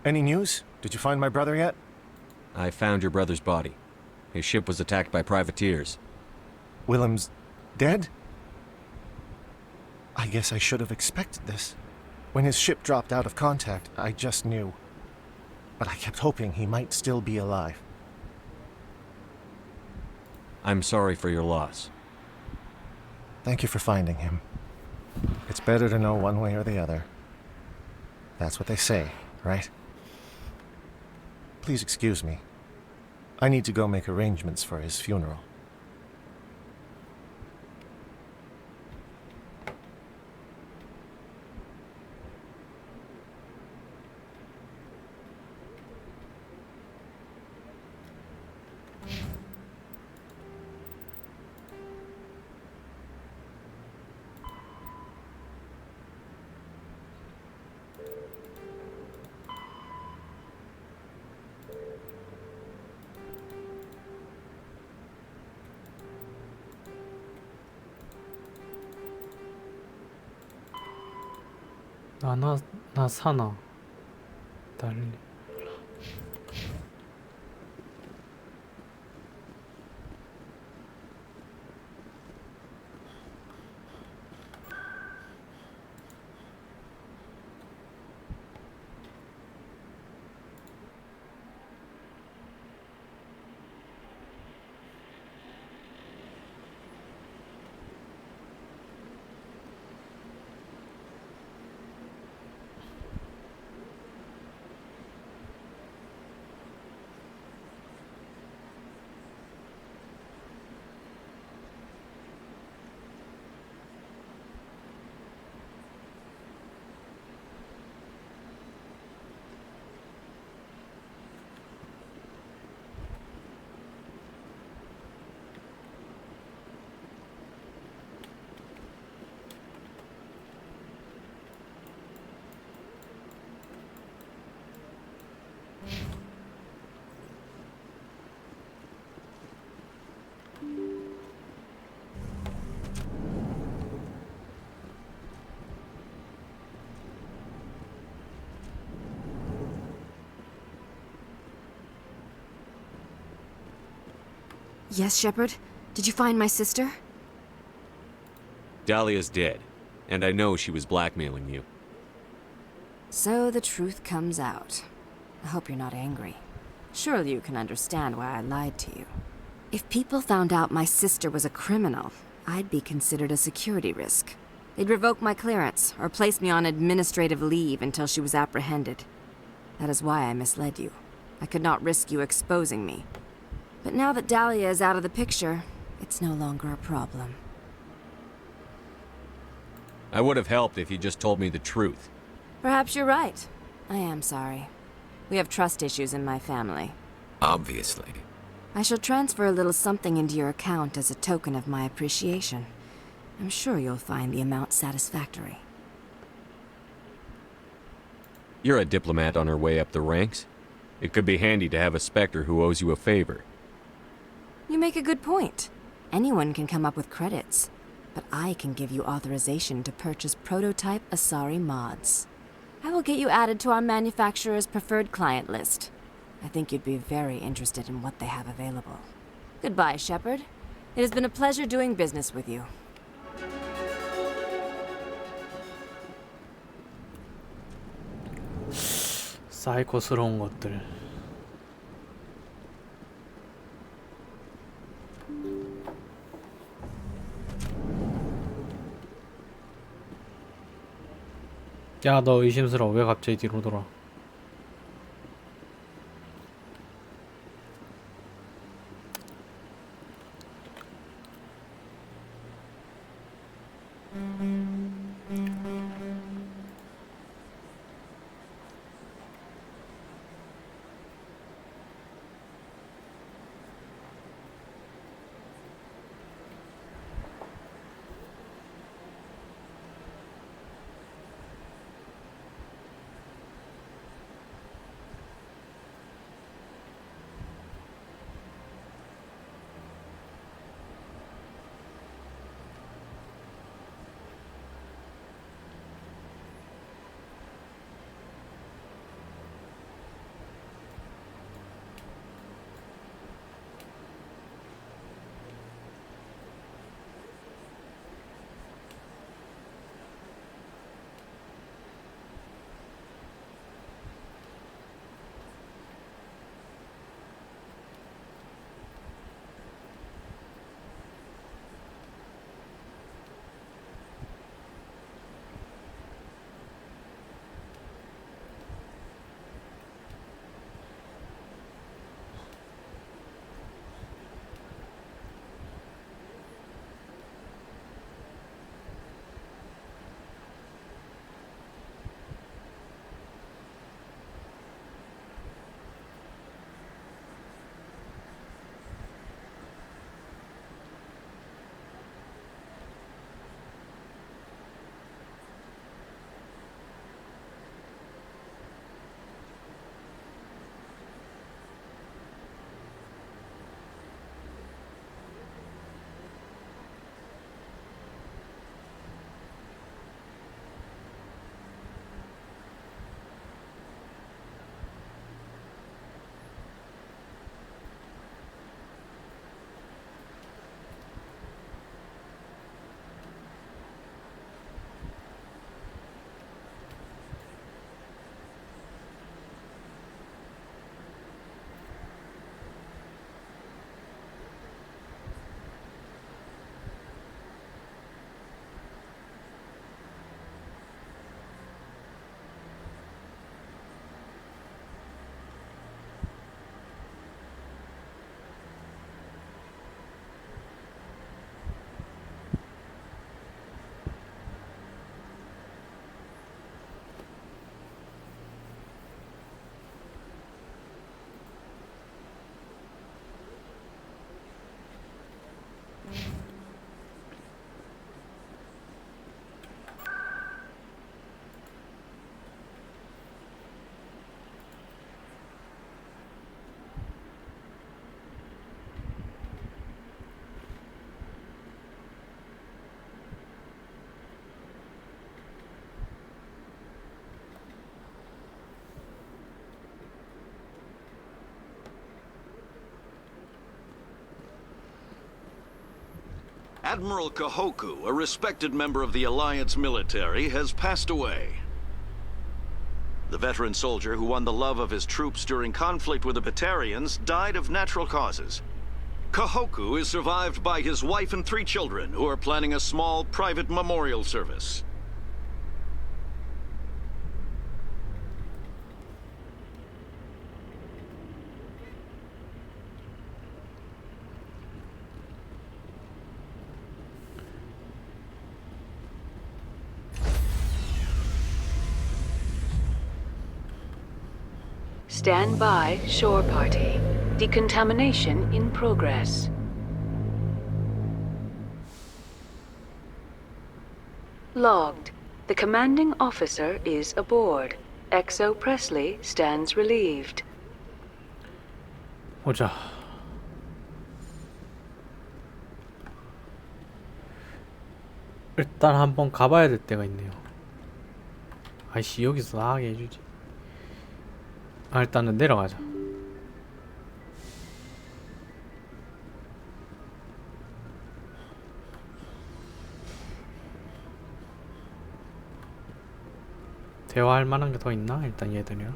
Any news? Did you find my brother yet? I found your brother's body. His ship was attacked by privateers. Willem's dead? I guess I should have expected this. When his ship dropped out of contact, I just knew. But I kept hoping he might still be alive. I'm sorry for your loss. Thank you for finding him. It's better to know one way or the other. That's what they say, right? Please excuse me. I need to go make arrangements for his funeral. 나 사나 달리. Yes, Shepard? Did you find my sister? Dahlia's dead, and I know she was blackmailing you. So the truth comes out. I hope you're not angry. Surely you can understand why I lied to you. If people found out my sister was a criminal, I'd be considered a security risk. They'd revoke my clearance, or place me on administrative leave until she was apprehended. That is why I misled you. I could not risk you exposing me. But now that Dahlia is out of the picture, it's no longer a problem. I would have helped if you just told me the truth. Perhaps you're right. I am sorry. We have trust issues in my family. Obviously. I shall transfer a little something into your account as a token of my appreciation. I'm sure you'll find the amount satisfactory. You're a diplomat on her way up the ranks. It could be handy to have a Spectre who owes you a favor. You make a good point. Anyone can come up with credits, but I can give you authorization to purchase prototype Asari mods. I will get you added to our manufacturer's preferred client list. I think you'd be very interested in what they have available. Goodbye, Shepard. It has been a pleasure doing business with you. 사이코스러운 것들. 야, 너 의심스러워. 왜 갑자기 뒤로 돌아? Admiral Kahoku, a respected member of the Alliance military, has passed away. The veteran soldier who won the love of his troops during conflict with the Batarians died of natural causes. Kahoku is survived by his wife and 3 children, who are planning a small private memorial service. Stand by, shore party. Decontamination in progress. Logged. The commanding officer is aboard. XO Presley stands relieved. 보자. 일단 한번 가봐야 될 때가 있네요. 아이씨, 여기서 나가게 해주지. 아, 일단은 내려가자. 대화할 만한 게 더 있나? 일단 얘들이랑.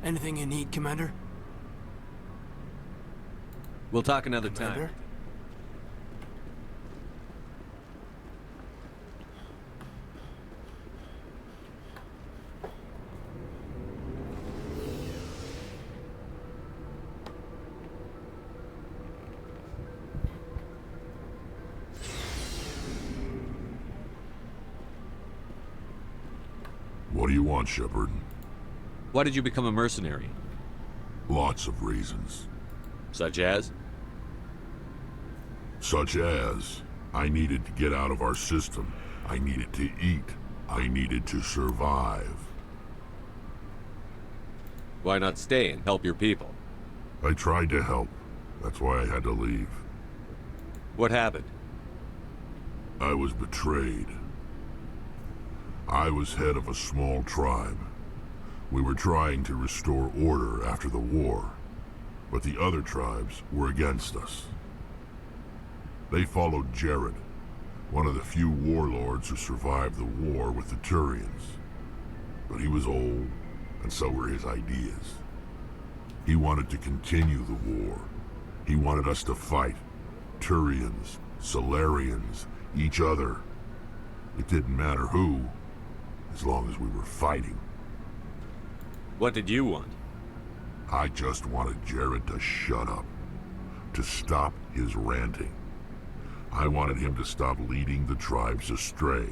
Anything you need, Commander? We'll talk another Commander? time. What do you want, Shepard? Why did you become a mercenary? Lots of reasons. Such as? Such as, I needed to get out of our system. I needed to eat. I needed to survive. Why not stay and help your people? I tried to help. That's why I had to leave. What happened? I was betrayed. I was head of a small tribe. We were trying to restore order after the war, but the other tribes were against us. They followed Jared, one of the few warlords who survived the war with the Turians. But he was old, and so were his ideas. He wanted to continue the war. He wanted us to fight. Turians, Solarians, each other. It didn't matter who, as long as we were fighting. What did you want? I just wanted Jared to shut up, to stop his ranting. I wanted him to stop leading the tribes astray.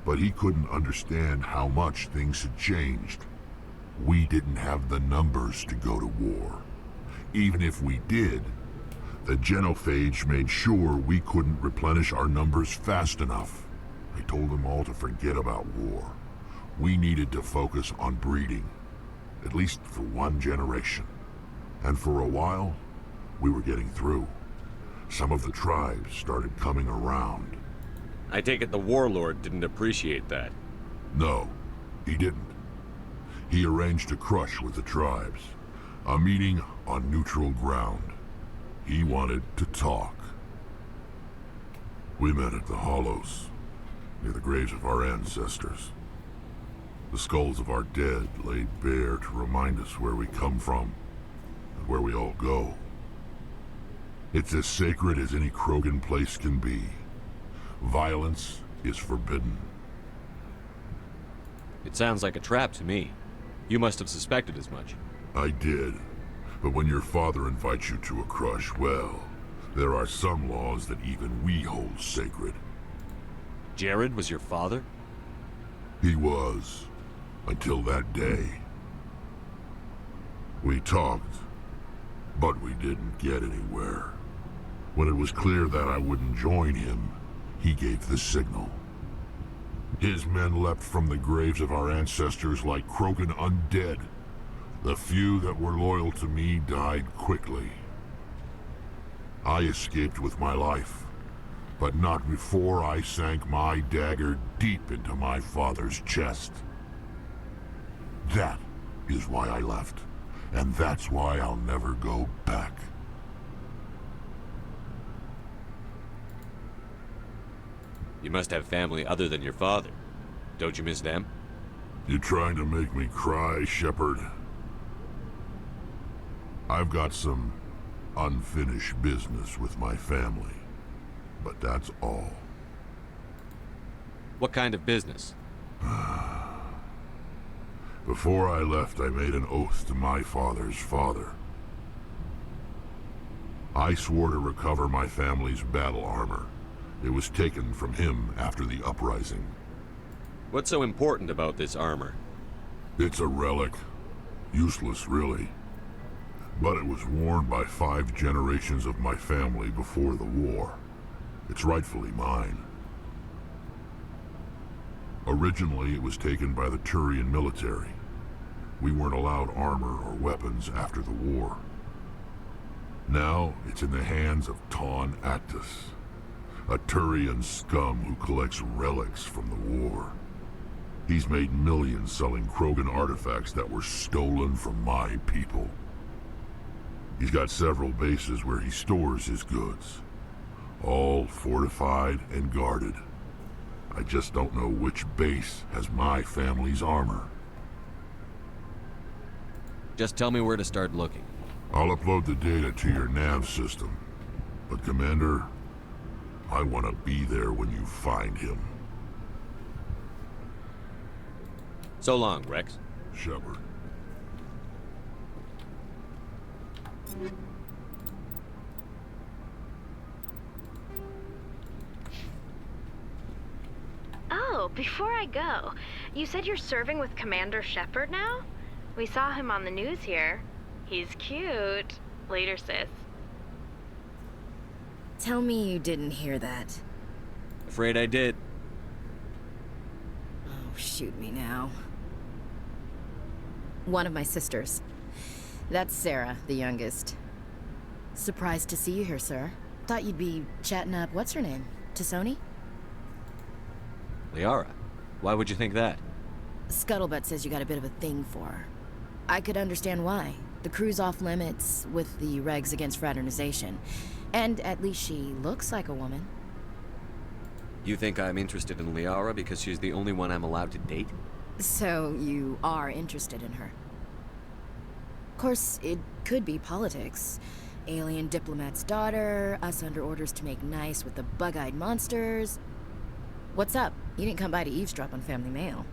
But he couldn't understand how much things had changed. We didn't have the numbers to go to war. Even if we did, the genophage made sure we couldn't replenish our numbers fast enough. I told them all to forget about war. We needed to focus on breeding, at least for one generation. And for a while, we were getting through. Some of the tribes started coming around. I take it the warlord didn't appreciate that. No, he didn't. He arranged a crush with the tribes, a meeting on neutral ground. He wanted to talk. We met at the Hollows, near the graves of our ancestors. The skulls of our dead laid bare to remind us where we come from and where we all go. It's as sacred as any Krogan place can be. Violence is forbidden. It sounds like a trap to me. You must have suspected as much. I did. But when your father invites you to a crush, well, there are some laws that even we hold sacred. Jared was your father? He was. Until that day. We talked, but we didn't get anywhere. When it was clear that I wouldn't join him, he gave the signal. His men leapt from the graves of our ancestors like Krogan undead. The few that were loyal to me died quickly. I escaped with my life, but not before I sank my dagger deep into my father's chest. That is why I left. And that's why I'll never go back. You must have family other than your father. Don't you miss them? You trying to make me cry, Shepard? I've got some unfinished business with my family, but that's all. What kind of business? Before I left, I made an oath to my father's father. I swore to recover my family's battle armor. It was taken from him after the uprising. What's so important about this armor? It's a relic. Useless, really. But it was worn by 5 generations of my family before the war. It's rightfully mine. Originally, it was taken by the Turian military. We weren't allowed armor or weapons after the war. Now, it's in the hands of Taun Actus, a Turian scum who collects relics from the war. He's made millions selling Krogan artifacts that were stolen from my people. He's got several bases where he stores his goods, all fortified and guarded. I just don't know which base has my family's armor. Just tell me where to start looking. I'll upload the data to your nav system. But Commander, I want to be there when you find him. So long, Rex. Shepard. Oh, before I go, you said you're serving with Commander Shepard now? We saw him on the news here. He's cute. Later, sis. Tell me you didn't hear that. Afraid I did. Oh, shoot me now. One of my sisters. That's Sarah, the youngest. Surprised to see you here, sir. Thought you'd be chatting up, what's her name? Tassoni? Liara, why would you think that? Scuttlebutt says you got a bit of a thing for her. I could understand why. The crew's off limits with the regs against fraternization. And at least she looks like a woman. You think I'm interested in Liara because she's the only one I'm allowed to date? So you are interested in her. Of course, it could be politics. Alien diplomat's daughter, us under orders to make nice with the bug-eyed monsters. What's up? You didn't come by to eavesdrop on family mail.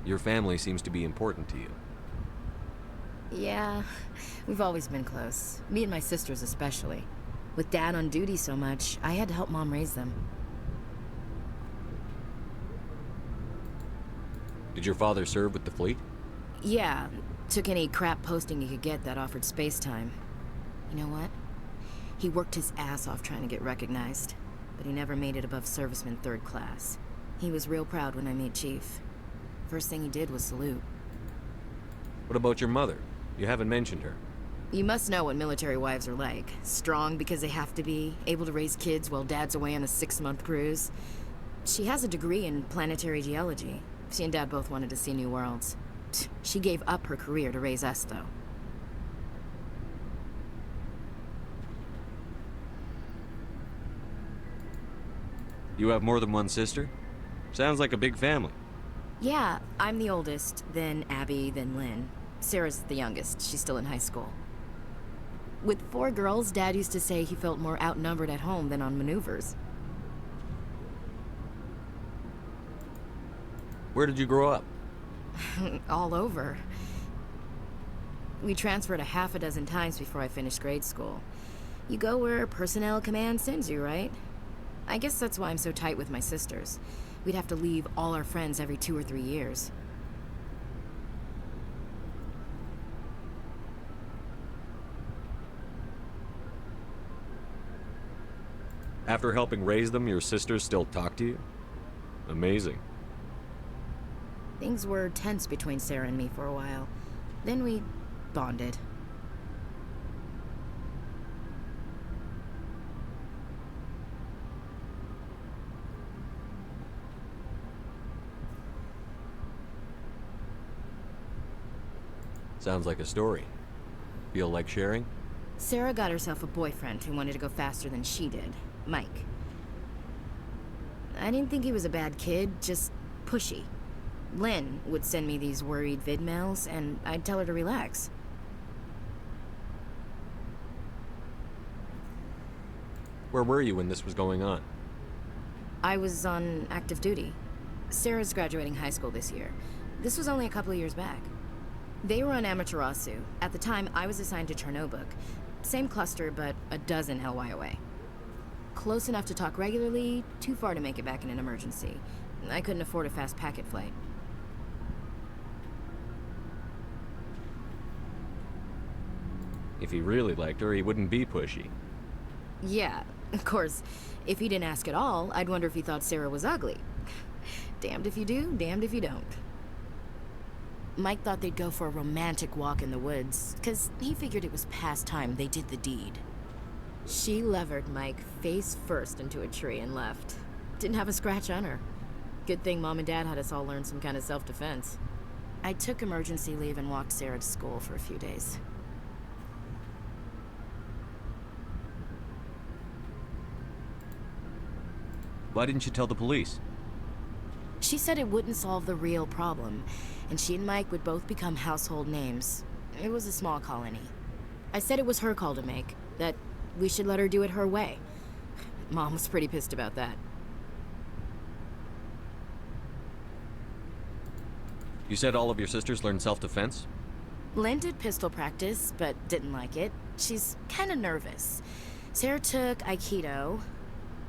Your family seems to be important to you. Yeah, we've always been close. Me and my sisters especially. With Dad on duty so much, I had to help Mom raise them. Did your father serve with the fleet? Yeah, took any crap posting he could get that offered space time. You know what? He worked his ass off trying to get recognized, but he never made it above serviceman 3rd class. He was real proud when I made chief. First thing he did was salute. What about your mother? You haven't mentioned her. You must know what military wives are like. Strong because they have to be, able to raise kids while Dad's away on a 6-month cruise. She has a degree in planetary geology. She and Dad both wanted to see new worlds. She gave up her career to raise us, though. You have more than one sister? Sounds like a big family. Yeah, I'm the oldest, then Abby, then Lynn. Sarah's the youngest. She's still in high school. With 4 girls, Dad used to say he felt more outnumbered at home than on maneuvers. Where did you grow up? All over. We transferred a half a dozen times before I finished grade school. You go where personnel command sends you, right? I guess that's why I'm so tight with my sisters. We'd have to leave all our friends every 2 or 3 years. After helping raise them, your sisters still talk to you? Amazing. Things were tense between Sarah and me for a while. Then we bonded. Sounds like a story. Feel like sharing? Sarah got herself a boyfriend who wanted to go faster than she did, Mike. I didn't think he was a bad kid, just pushy. Lynn would send me these worried vid mails, and I'd tell her to relax. Where were you when this was going on? I was on active duty. Sarah's graduating high school this year. This was only a couple of years back. They were on Amaterasu. At the time, I was assigned to Chernobog. Same cluster, but a dozen LY away. Close enough to talk regularly, too far to make it back in an emergency. I couldn't afford a fast packet flight. If he really liked her, he wouldn't be pushy. Yeah, of course. If he didn't ask at all, I'd wonder if he thought Sarah was ugly. Damned if you do, damned if you don't. Mike thought they'd go for a romantic walk in the woods, 'cause he figured it was past time they did the deed. She levered Mike face first into a tree and left. Didn't have a scratch on her. Good thing Mom and Dad had us all learn some kind of self-defense. I took emergency leave and walked Sarah to school for a few days. Why didn't you tell the police? She said it wouldn't solve the real problem, and she and Mike would both become household names. It was a small colony. I said it was her call to make, that we should let her do it her way. Mom was pretty pissed about that. You said all of your sisters learned self-defense? Lynn did pistol practice, but didn't like it. She's kind of nervous. Sarah took Aikido.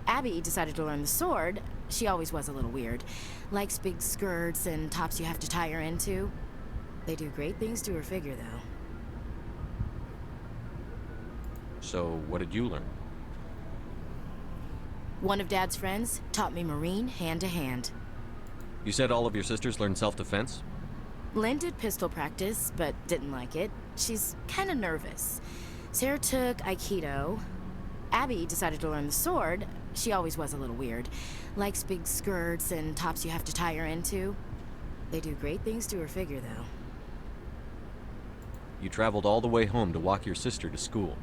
Abby decided to learn the sword. She always was a little weird. Likes big skirts and tops you have to tie her into. They do great things to her figure, though. So, what did you learn? One of Dad's friends taught me Marine hand to hand. You said all of your sisters learned self-defense? Lynn did pistol practice, but didn't like it. She's kind of nervous. Sarah took Aikido. Abby decided to learn the sword. She always was a little weird. Likes big skirts and tops you have to tie her into. They do great things to her figure, though. You traveled all the way home to walk your sister to school.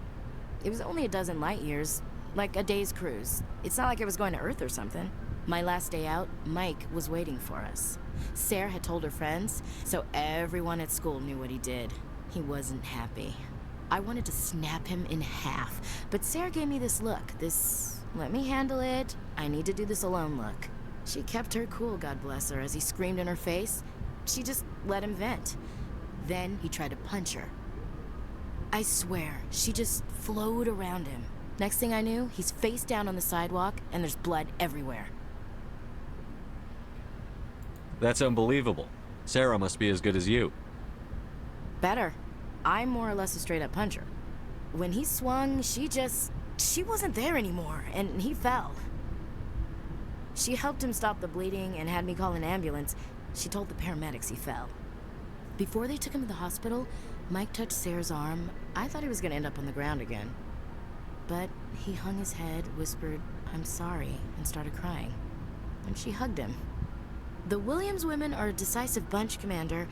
It was only a dozen light years, like a day's cruise. It's not like I was going to Earth or something. My last day out, Mike was waiting for us. Sarah had told her friends, so everyone at school knew what he did. He wasn't happy. I wanted to snap him in half, but Sarah gave me this look, this, let me handle it, I need to do this alone look. She kept her cool, God bless her, as he screamed in her face. She just let him vent. Then he tried to punch her. I swear, she just flowed around him. Next thing I knew, he's face down on the sidewalk, and there's blood everywhere. That's unbelievable. Sarah must be as good as you. Better. I'm more or less a straight-up puncher. When he swung, she wasn't there anymore, and he fell. She helped him stop the bleeding and had me call an ambulance. She told the paramedics he fell. Before they took him to the hospital, Mike touched Sarah's arm. I thought he was gonna end up on the ground again. But he hung his head, whispered, "I'm sorry," and started crying. And she hugged him. The Williams women are a decisive bunch, Commander.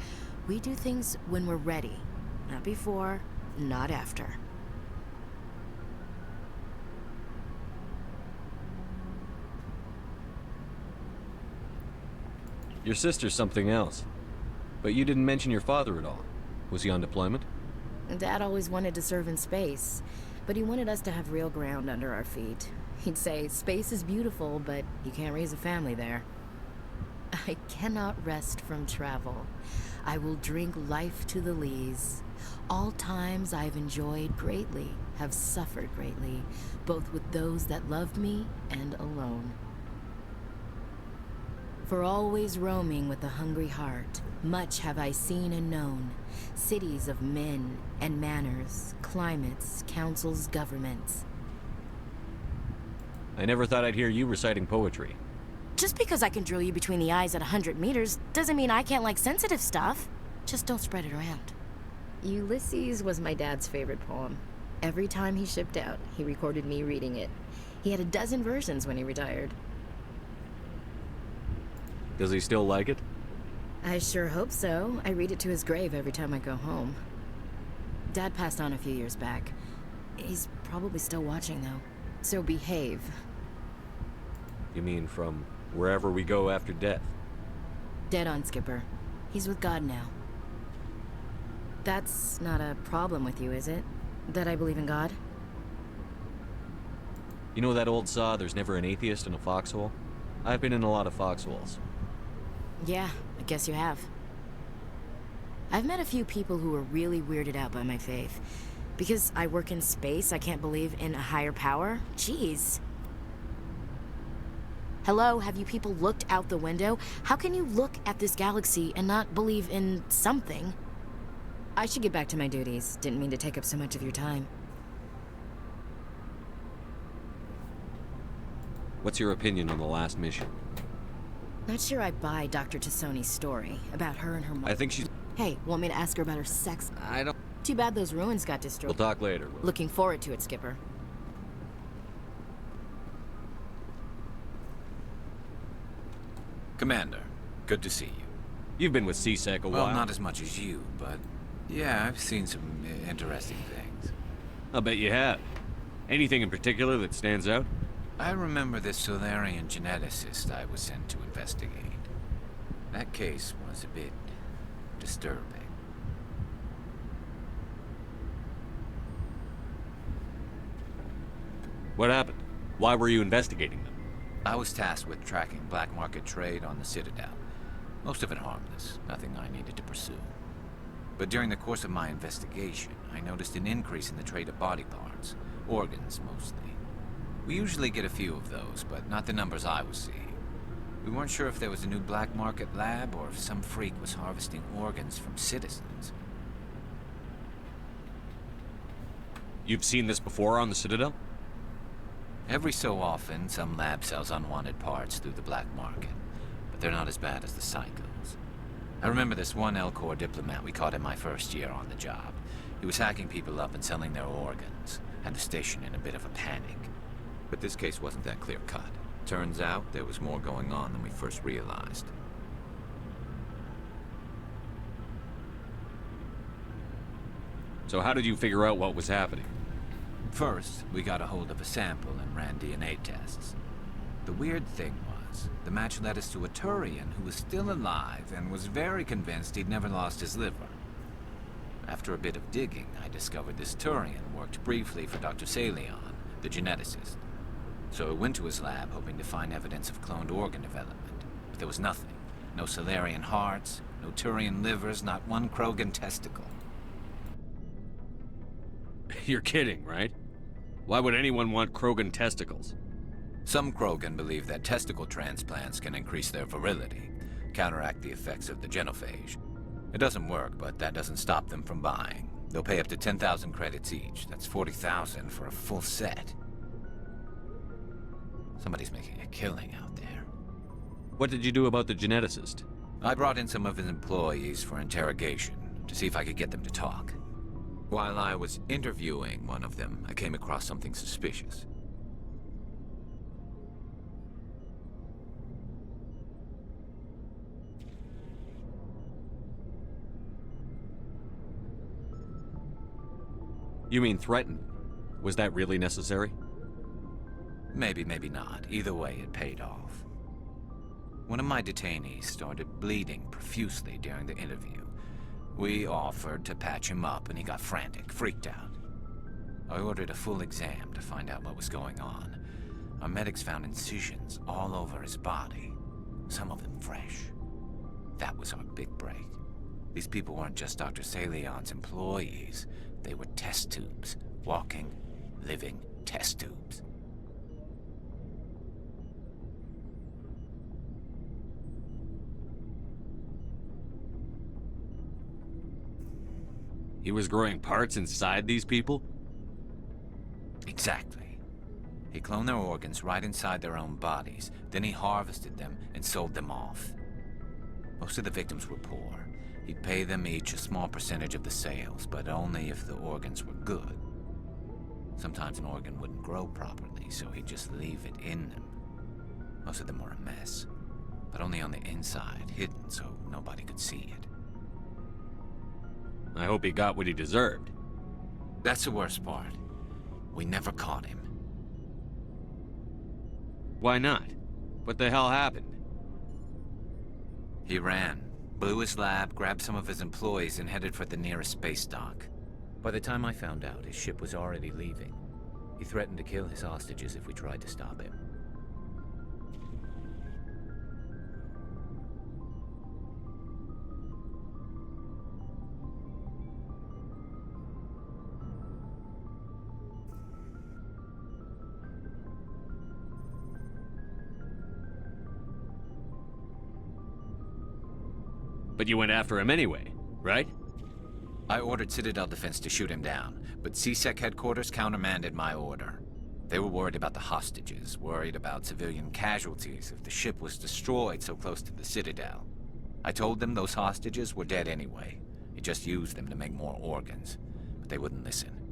We do things when we're ready. Not before, not after. Your sister's something else. But you didn't mention your father at all. Was he on deployment? Dad always wanted to serve in space, but he wanted us to have real ground under our feet. He'd say, space is beautiful, but you can't raise a family there. I cannot rest from travel. I will drink life to the lees. All times I've enjoyed greatly, have suffered greatly, both with those that loved me and alone. For always roaming with a hungry heart, much have I seen and known, cities of men and manners, climates, councils, governments. I never thought I'd hear you reciting poetry. Just because I can drill you between the eyes at 100 meters doesn't mean I can't like sensitive stuff. Just don't spread it around. Ulysses was my dad's favorite poem. Every time he shipped out, he recorded me reading it. He had a dozen versions when he retired. Does he still like it? I sure hope so. I read it to his grave every time I go home. Dad passed on a few years back. He's probably still watching, though. So behave. You mean from wherever we go after death? Dead on, Skipper. He's with God now. That's not a problem with you, is it? That I believe in God? You know that old saw, there's never an atheist in a foxhole? I've been in a lot of foxholes. Yeah, I guess you have. I've met a few people who were really weirded out by my faith. Because I work in space, I can't believe in a higher power? Jeez. Hello, have you people looked out the window? How can you look at this galaxy and not believe in something? I should get back to my duties. Didn't mean to take up so much of your time. What's your opinion on the last mission? Not sure I buy Dr. Tassoni's story about her and her mom. I think she's... Hey, want me to ask her about her sex? I don't... Too bad those ruins got destroyed. We'll talk later. Looking forward to it, Skipper. Commander, good to see you. You've been with CSEC a while. Well, not as much as you, but yeah, I've seen some interesting things. I'll bet you have. Anything in particular that stands out? I remember this Solarian geneticist I was sent to investigate. That case was a bit disturbing. What happened? Why were you investigating them? I was tasked with tracking black market trade on the Citadel. Most of it harmless, nothing I needed to pursue. But during the course of my investigation, I noticed an increase in the trade of body parts, organs mostly. We usually get a few of those, but not the numbers I was seeing. We weren't sure if there was a new black market lab or if some freak was harvesting organs from citizens. You've seen this before on the Citadel? Every so often, some lab sells unwanted parts through the black market, but they're not as bad as the psychos. I remember this one L-Corps diplomat we caught in my first year on the job. He was hacking people up and selling their organs, had the station in a bit of a panic. But this case wasn't that clear-cut. Turns out there was more going on than we first realized. So how did you figure out what was happening? First, we got a hold of a sample and ran DNA tests. The weird thing was, the match led us to a Turian who was still alive and was very convinced he'd never lost his liver. After a bit of digging, I discovered this Turian worked briefly for Dr. Salion, the geneticist. So I went to his lab hoping to find evidence of cloned organ development. But there was nothing. No Solarian hearts, no Turian livers, not one Krogan testicle. You're kidding, right? Why would anyone want Krogan testicles? Some Krogan believe that testicle transplants can increase their virility, counteract the effects of the genophage. It doesn't work, but that doesn't stop them from buying. They'll pay up to 10,000 credits each. That's 40,000 for a full set. Somebody's making a killing out there. What did you do about the geneticist? I brought in some of his employees for interrogation, to see if I could get them to talk. While I was interviewing one of them, I came across something suspicious. You mean threatened? Was that really necessary? Maybe, maybe not. Either way, it paid off. One of my detainees started bleeding profusely during the interview. We offered to patch him up, and he got frantic, freaked out. I ordered a full exam to find out what was going on. Our medics found incisions all over his body, some of them fresh. That was our big break. These people weren't just Dr. Salion's employees. They were test tubes. Walking, living test tubes. He was growing parts inside these people? Exactly. He cloned their organs right inside their own bodies. Then he harvested them and sold them off. Most of the victims were poor. He'd pay them each a small percentage of the sales, but only if the organs were good. Sometimes an organ wouldn't grow properly, so he'd just leave it in them. Most of them were a mess. but only on the inside, hidden so nobody could see it. I hope he got what he deserved. That's the worst part. We never caught him. Why not? What the hell happened? He ran, blew his lab, grabbed some of his employees, and headed for the nearest space dock. By the time I found out, his ship was already leaving. He threatened to kill his hostages if we tried to stop him. But you went after him anyway, right? I ordered Citadel Defense to shoot him down, but CSEC headquarters countermanded my order. They were worried about the hostages, worried about civilian casualties if the ship was destroyed so close to the Citadel. I told them those hostages were dead anyway. He just used them to make more organs, but they wouldn't listen.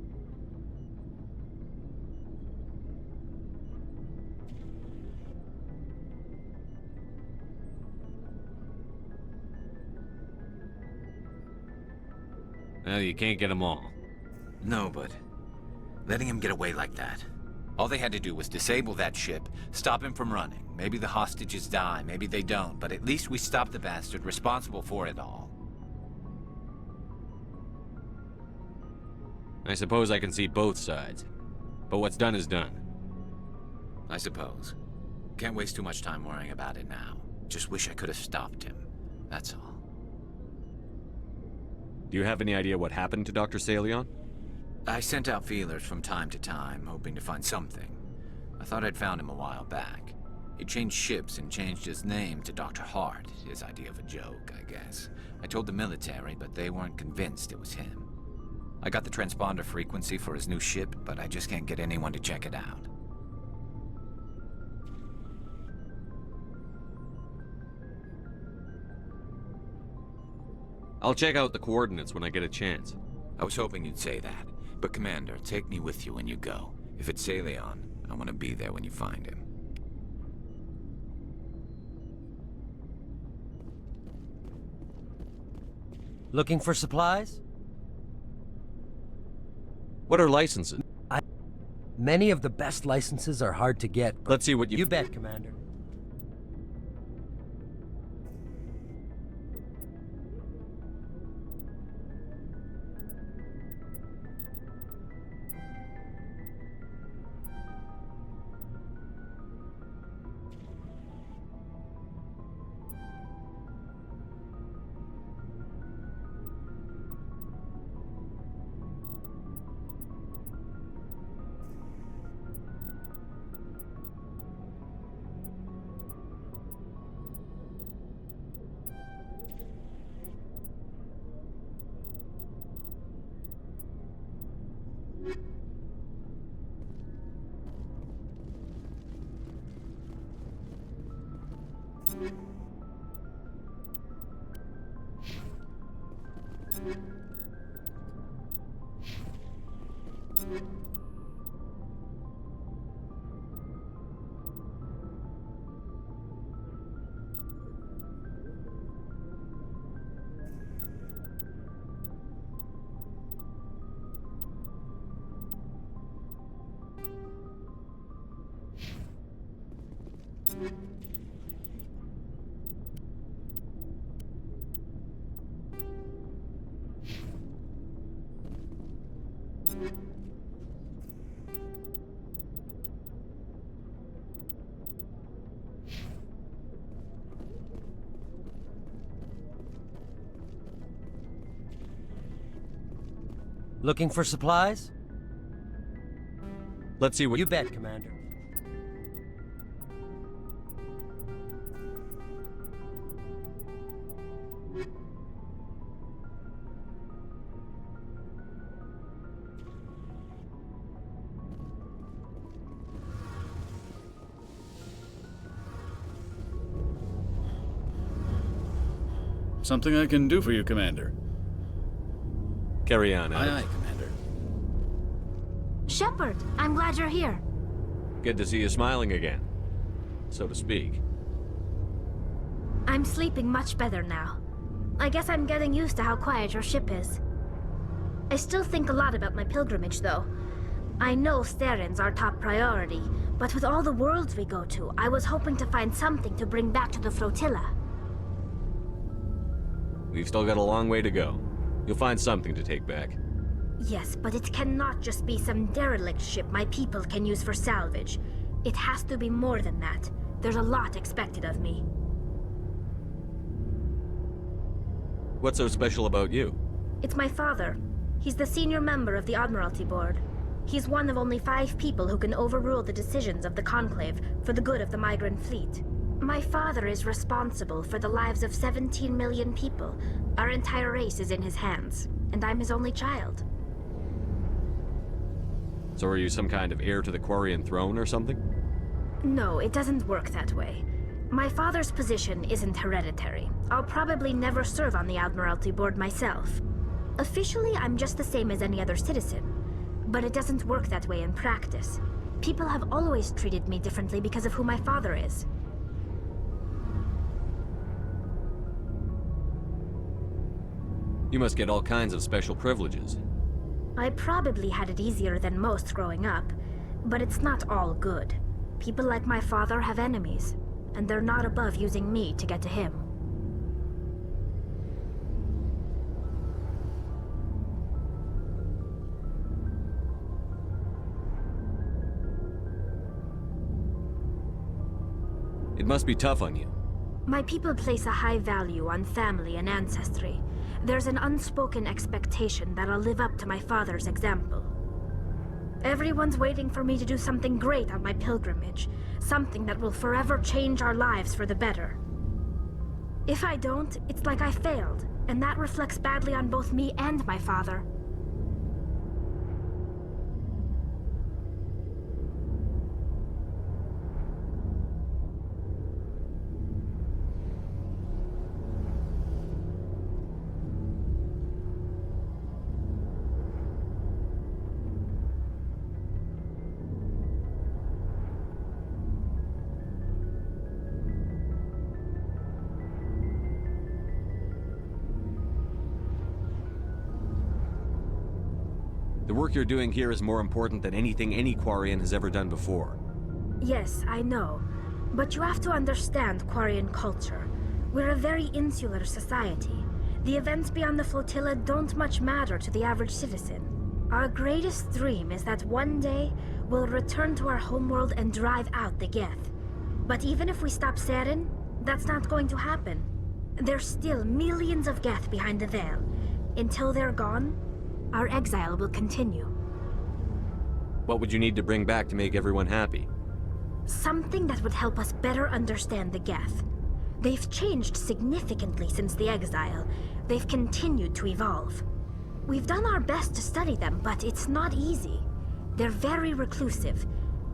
Well, you can't get them all. No, but letting him get away like that. All they had to do was disable that ship, stop him from running. Maybe the hostages die, maybe they don't, but at least we stopped the bastard responsible for it all. I suppose I can see both sides. But what's done is done. I suppose. Can't waste too much time worrying about it now. Just wish I could have stopped him. That's all. Do you have any idea what happened to Dr. Salion? I sent out feelers from time to time, hoping to find something. I thought I'd found him a while back. He changed ships and changed his name to Dr. Hart, his idea of a joke, I guess. I told the military, but they weren't convinced it was him. I got the transponder frequency for his new ship, but I just can't get anyone to check it out. I'll check out the coordinates when I get a chance. I was hoping you'd say that. But Commander, take me with you when you go. If it's Salion, I want to be there when you find him. Looking for supplies? What are licenses? Many of the best licenses are hard to get, but Let's see what you bet, Commander. Looking for supplies? Let's see what you bet, Commander. Something I can do for you, Commander. Carry on, Aye, Alex. aye, Commander. Shepard, I'm glad you're here. Good to see you smiling again, so to speak. I'm sleeping much better now. I guess I'm getting used to how quiet your ship is. I still think a lot about my pilgrimage, though. I know Steren's our top priority, but with all the worlds we go to, I was hoping to find something to bring back to the flotilla. We've still got a long way to go. You'll find something to take back. Yes, but it cannot just be some derelict ship my people can use for salvage. It has to be more than that. There's a lot expected of me. What's so special about you? It's my father. He's the senior member of the Admiralty Board. He's one of only 5 people who can overrule the decisions of the Conclave for the good of the migrant fleet. My father is responsible for the lives of 17 million people. Our entire race is in his hands, and I'm his only child. So are you some kind of heir to the Quarian throne or something? No, it doesn't work that way. My father's position isn't hereditary. I'll probably never serve on the Admiralty Board myself. Officially, I'm just the same as any other citizen. But it doesn't work that way in practice. People have always treated me differently because of who my father is. You must get all kinds of special privileges. I probably had it easier than most growing up, but it's not all good. People like my father have enemies, and they're not above using me to get to him. It must be tough on you. My people place a high value on family and ancestry. There's an unspoken expectation that I'll live up to my father's example. Everyone's waiting for me to do something great on my pilgrimage, something that will forever change our lives for the better. If I don't, it's like I failed, and that reflects badly on both me and my father. The work you're doing here is more important than anything any Quarian has ever done before. Yes, I know. But you have to understand Quarian culture. We're a very insular society. The events beyond the flotilla don't much matter to the average citizen. Our greatest dream is that one day we'll return to our homeworld and drive out the Geth. But even if we stop Seren, that's not going to happen. There's still millions of Geth behind the veil. Until they're gone, our exile will continue. What would you need to bring back to make everyone happy? Something that would help us better understand the Geth. They've changed significantly since the exile. They've continued to evolve. We've done our best to study them, but it's not easy. They're very reclusive.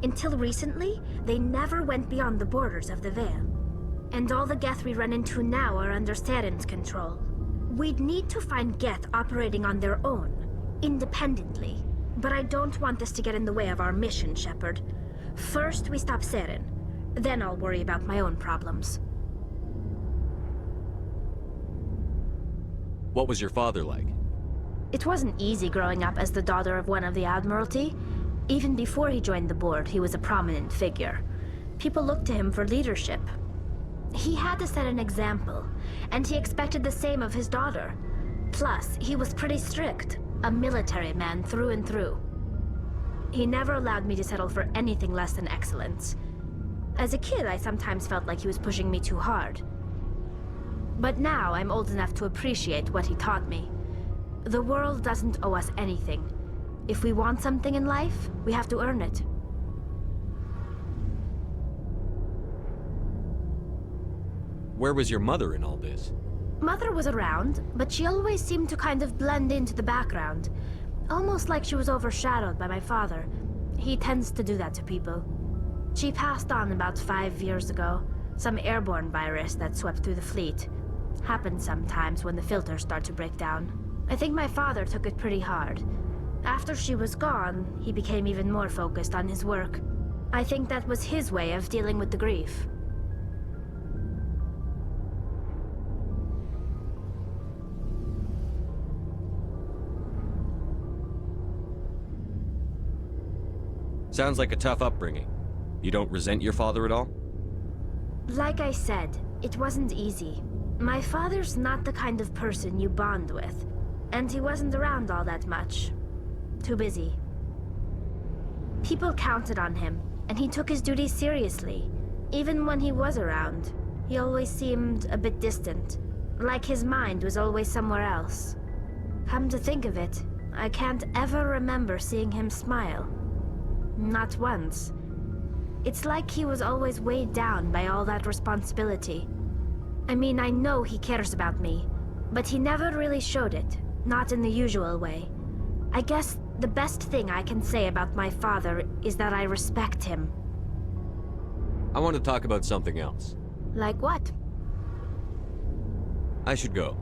Until recently, they never went beyond the borders of the Veil. And all the Geth we run into now are under Seren's control. We'd need to find Geth operating on their own, independently. But I don't want this to get in the way of our mission, Shepard. First, we stop Seren. Then I'll worry about my own problems. What was your father like? It wasn't easy growing up as the daughter of one of the Admiralty. Even before he joined the board, he was a prominent figure. People looked to him for leadership. He had to set an example, and he expected the same of his daughter. Plus, he was pretty strict, a military man through and through. He never allowed me to settle for anything less than excellence. As a kid, I sometimes felt like he was pushing me too hard. But now I'm old enough to appreciate what he taught me. The world doesn't owe us anything. If we want something in life, we have to earn it. Where was your mother in all this? Mother was around, but she always seemed to kind of blend into the background. Almost like she was overshadowed by my father. He tends to do that to people. She passed on about 5 years ago. Some airborne virus that swept through the fleet. Happens sometimes when the filters start to break down. I think my father took it pretty hard. After she was gone, he became even more focused on his work. I think that was his way of dealing with the grief. Sounds like a tough upbringing. You don't resent your father at all? Like I said, it wasn't easy. My father's not the kind of person you bond with, and he wasn't around all that much. Too busy. People counted on him, and he took his duties seriously. Even when he was around, he always seemed a bit distant, like his mind was always somewhere else. Come to think of it, I can't ever remember seeing him smile. Not once. It's like he was always weighed down by all that responsibility. I mean, I know he cares about me, but he never really showed it, not in the usual way. I guess the best thing I can say about my father is that I respect him. I want to talk about something else. Like what? I should go.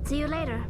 See you later.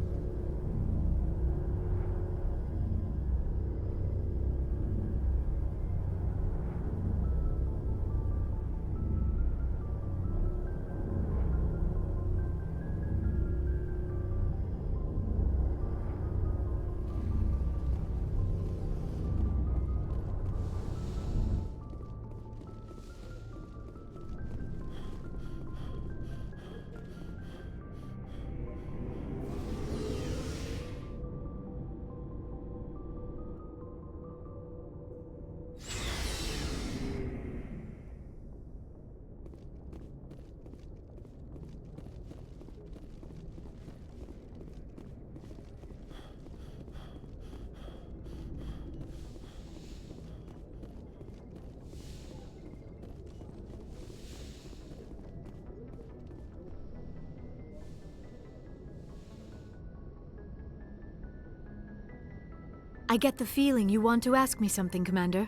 I get the feeling you want to ask me something, Commander.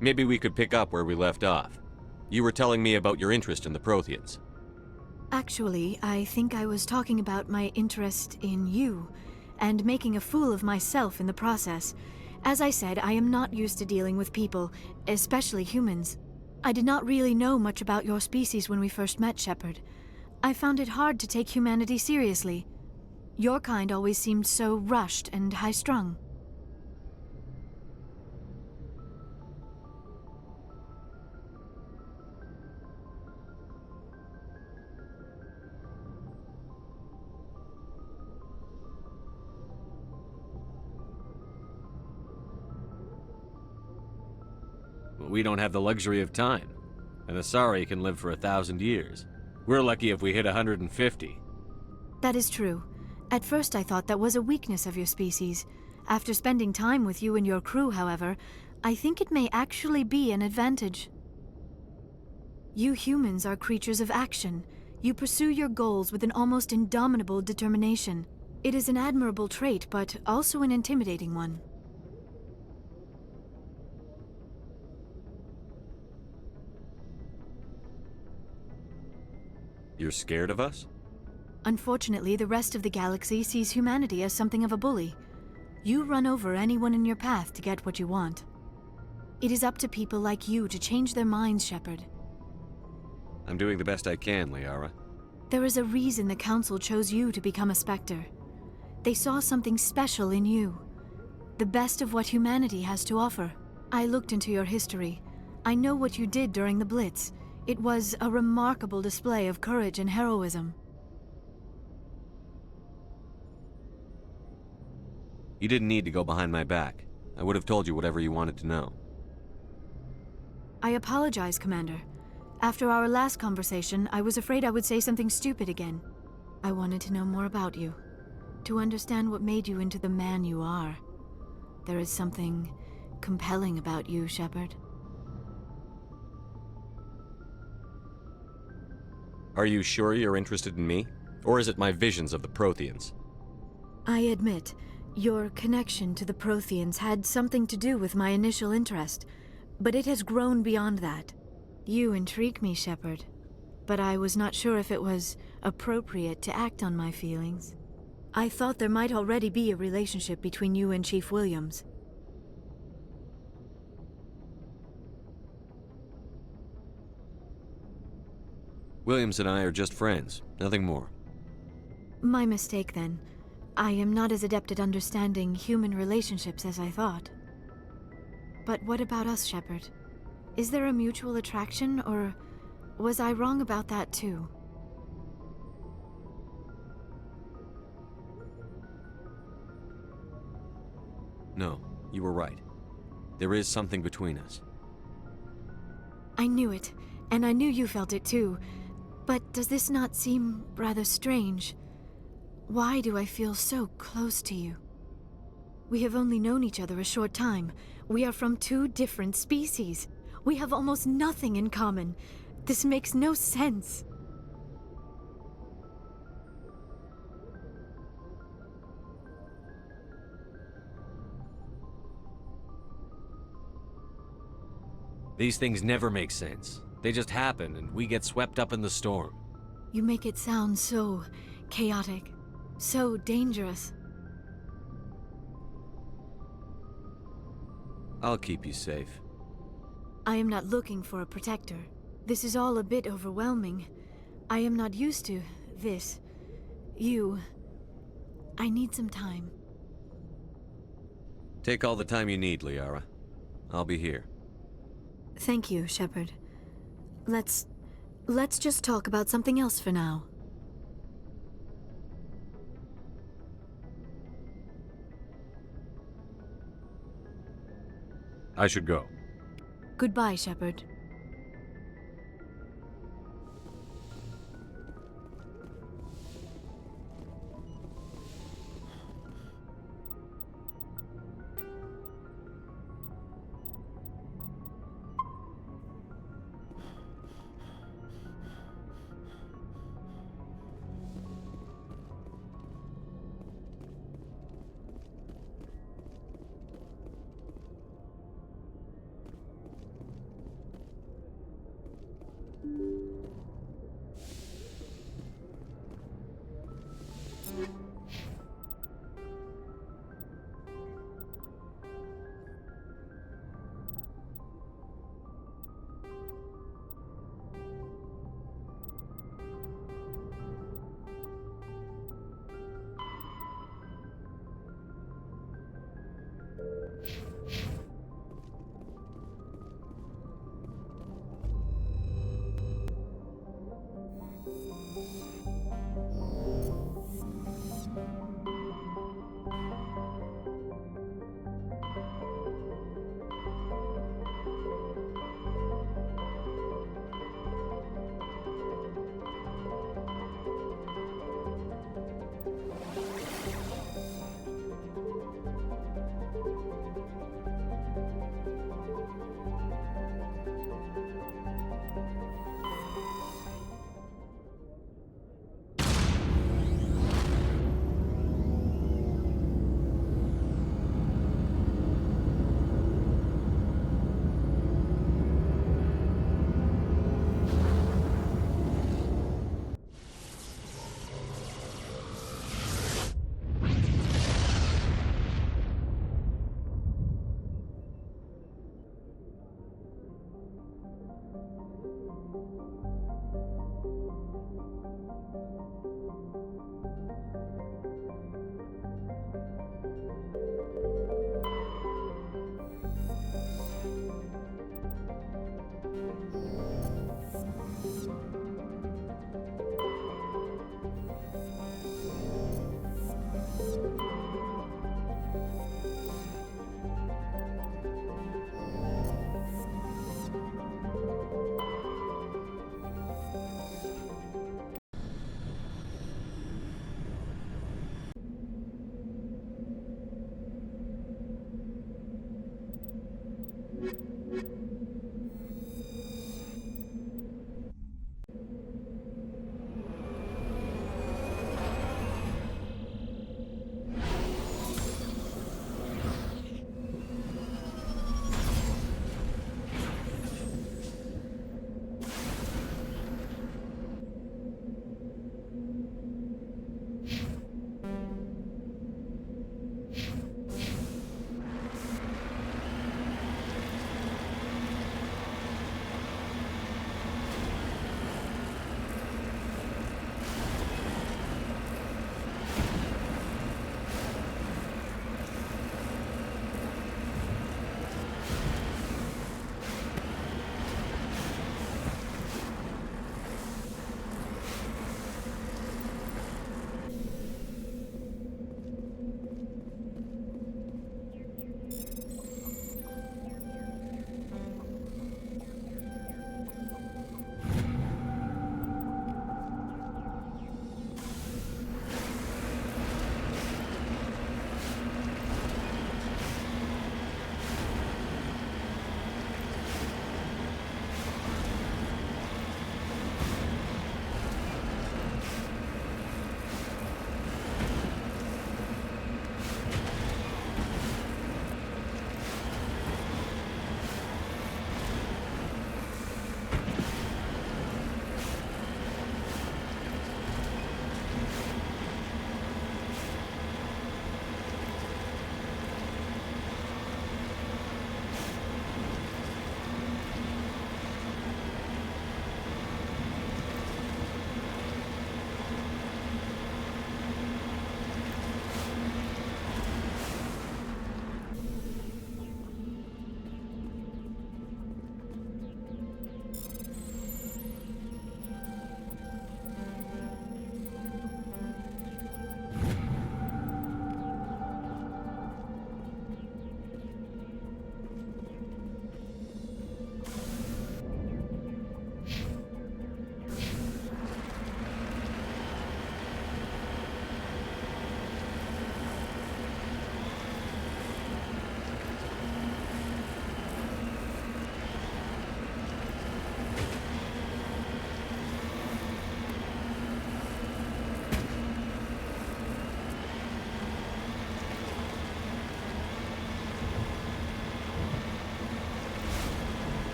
Maybe we could pick up where we left off. You were telling me about your interest in the Protheans. Actually, I think I was talking about my interest in you, and making a fool of myself in the process. As I said, I am not used to dealing with people, especially humans. I did not really know much about your species when we first met, Shepard. I found it hard to take humanity seriously. Your kind always seemed so rushed and high-strung. We don't have the luxury of time. An Asari can live for 1,000 years. We're lucky if we hit 150. That is true. At first I thought that was a weakness of your species. After spending time with you and your crew, however, I think it may actually be an advantage. You humans are creatures of action. You pursue your goals with an almost indomitable determination. It is an admirable trait, but also an intimidating one. You're scared of us? Unfortunately, the rest of the galaxy sees humanity as something of a bully. You run over anyone in your path to get what you want. It is up to people like you to change their minds, Shepard. I'm doing the best I can, Liara. There is a reason the Council chose you to become a Spectre. They saw something special in you. The best of what humanity has to offer. I looked into your history. I know what you did during the Blitz. It was a remarkable display of courage and heroism. You didn't need to go behind my back. I would have told you whatever you wanted to know. I apologize, Commander. After our last conversation, I was afraid I would say something stupid again. I wanted to know more about you, to understand what made you into the man you are. There is something compelling about you, Shepard. Are you sure you're interested in me? Or is it my visions of the Protheans? I admit, your connection to the Protheans had something to do with my initial interest, but it has grown beyond that. You intrigue me, Shepard, but I was not sure if it was appropriate to act on my feelings. I thought there might already be a relationship between you and Chief Williams. Williams and I are just friends, nothing more. My mistake, then. I am not as adept at understanding human relationships as I thought. But what about us, Shepard? Is there a mutual attraction, or was I wrong about that too? No, you were right. There is something between us. I knew it, and I knew you felt it too. But does this not seem rather strange? Why do I feel so close to you? We have only known each other a short time. We are from two different species. We have almost nothing in common. This makes no sense. These things never make sense. They just happen, and we get swept up in the storm. You make it sound so chaotic, so dangerous. I'll keep you safe. I am not looking for a protector. This is all a bit overwhelming. I am not used to this. You. I need some time. Take all the time you need, Liara. I'll be here. Thank you, Shepard. Let's just talk about something else for now. I should go. Goodbye, Shepard.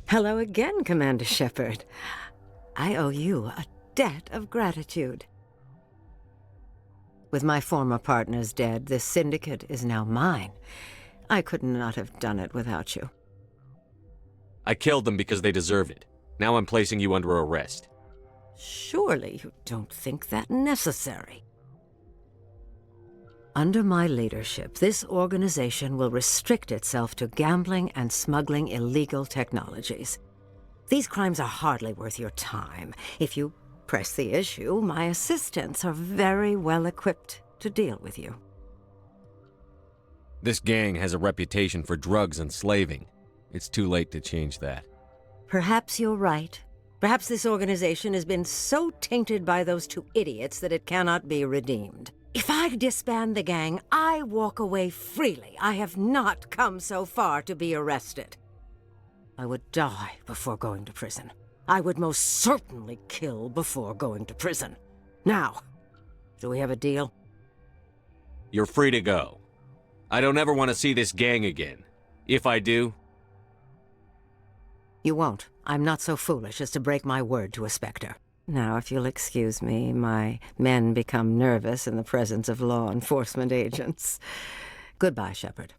Hello again, Commander Shepard. I owe you a debt of gratitude. With my former partners dead, this syndicate is now mine. I could not have done it without you. I killed them because they deserve it. Now I'm placing you under arrest. Surely you don't think that necessary. Under my leadership, this organization will restrict itself to gambling and smuggling illegal technologies. These crimes are hardly worth your time. If you press the issue, my assistants are very well equipped to deal with you. This gang has a reputation for drugs and slaving. It's too late to change that. Perhaps you're right. Perhaps this organization has been so tainted by those two idiots that it cannot be redeemed. If I disband the gang, I walk away freely. I have not come so far to be arrested. I would die before going to prison. I would most certainly kill before going to prison. Now, do we have a deal? You're free to go. I don't ever want to see this gang again. If I do... You won't. I'm not so foolish as to break my word to a Spectre. Now, if you'll excuse me, my men become nervous in the presence of law enforcement agents. Goodbye, Shepard.